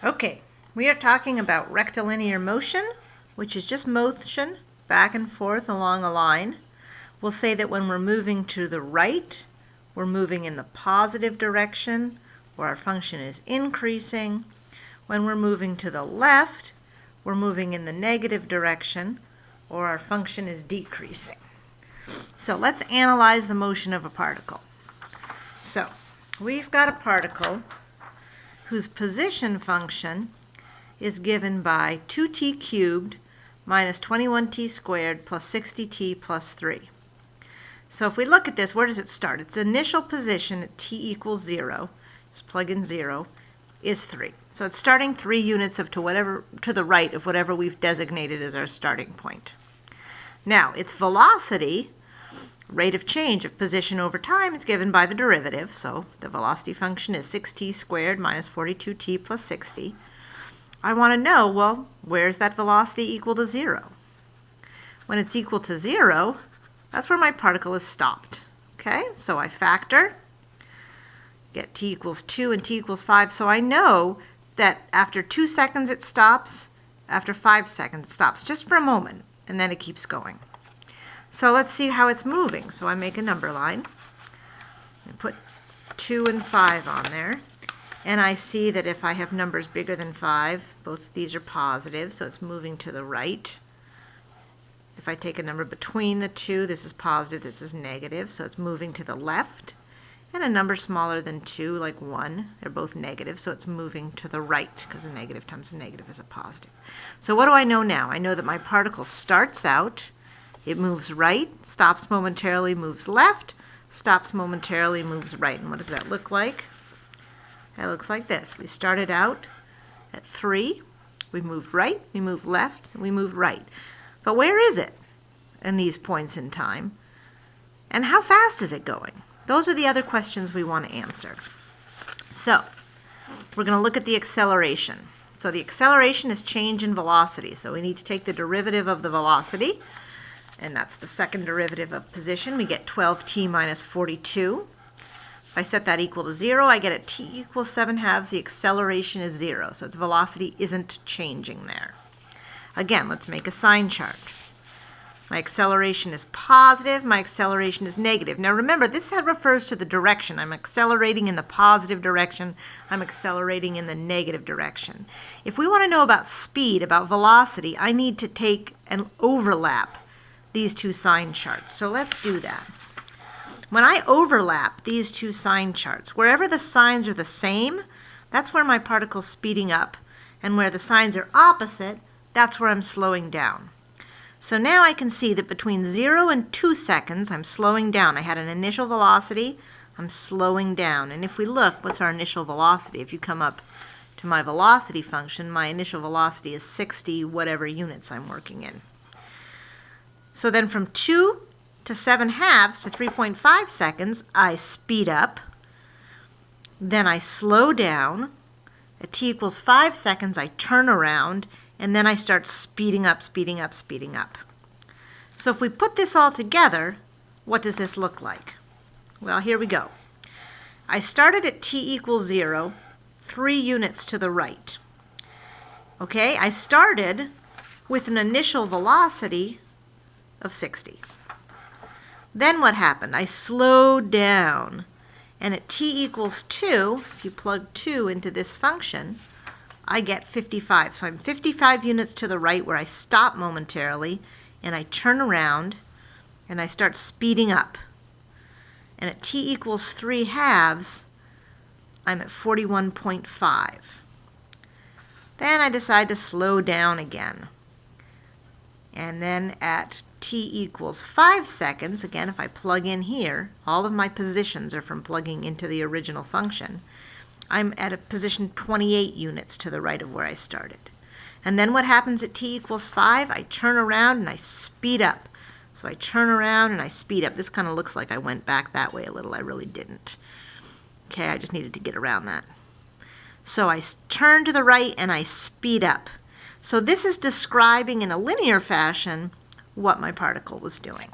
Okay, we are talking about rectilinear motion, which is just motion back and forth along a line. We'll say that when we're moving to the right, we're moving in the positive direction, where our function is increasing. When we're moving to the left, we're moving in the negative direction, or our function is decreasing. So let's analyze the motion of a particle. So we've got a particle whose position function is given by 2t cubed minus 21t squared plus 60t plus 3. So if we look at this, where does it start? Its initial position at t equals 0, just plug in 0, is 3. So it's starting 3 units to the right of whatever we've designated as our starting point. Now, its velocity, rate of change of position over time, is given by the derivative. So the velocity function is 6t squared minus 42t plus 60. I want to know, well, where's that velocity equal to 0? When it's equal to 0, that's where my particle is stopped. Okay, so I factor, get t equals 2 and t equals 5. So I know that after 2 seconds it stops, after 5 seconds it stops, just for a moment, and then it keeps going. So let's see how it's moving. So I make a number line and put 2 and 5 on there. And I see that if I have numbers bigger than 5, both of these are positive, so it's moving to the right. If I take a number between the two, this is positive, this is negative, so it's moving to the left. And a number smaller than 2, like 1, they're both negative, so it's moving to the right, because a negative times a negative is a positive. So what do I know now? I know that my particle starts out, it moves right, stops momentarily, moves left, stops momentarily, moves right. And what does that look like? It looks like this. We started out at 3, we moved right, we moved left, and we moved right. But where is it in these points in time? And how fast is it going? Those are the other questions we want to answer. So we're going to look at the acceleration. So the acceleration is change in velocity. So we need to take the derivative of the velocity, and that's the second derivative of position. We get 12t minus 42. If I set that equal to 0, I get at t equals 7/2, the acceleration is 0. So its velocity isn't changing there. Again, let's make a sign chart. My acceleration is positive, my acceleration is negative. Now remember, this refers to the direction. I'm accelerating in the positive direction, I'm accelerating in the negative direction. If we want to know about speed, about velocity, I need to take and overlap these two sign charts. So let's do that. When I overlap these two sign charts, wherever the signs are the same, that's where my particle's speeding up. And where the signs are opposite, that's where I'm slowing down. So now I can see that between 0 and 2 seconds, I'm slowing down. I had an initial velocity, I'm slowing down. And if we look, what's our initial velocity? If you come up to my velocity function, my initial velocity is 60 whatever units I'm working in. So then from 2 to 7/2 to 3.5 seconds, I speed up. Then I slow down. At t equals 5 seconds, I turn around. And then I start speeding up, speeding up, speeding up. So if we put this all together, what does this look like? Well, here we go. I started at t equals 0, 3 units to the right. Okay, I started with an initial velocity of 60. Then what happened? I slowed down. And at t equals 2, if you plug 2 into this function, I get 55. So I'm 55 units to the right where I stop momentarily, and I turn around, and I start speeding up. And at t equals 3/2, I'm at 41.5. Then I decide to slow down again. And then at t equals 5 seconds, again, if I plug in here, all of my positions are from plugging into the original function. I'm at a position 28 units to the right of where I started. And then what happens at t equals 5? I turn around and I speed up. So I turn around and I speed up. This kind of looks like I went back that way a little. I really didn't. Okay, I just needed to get around that. So I turn to the right and I speed up. So this is describing in a linear fashion what my particle was doing.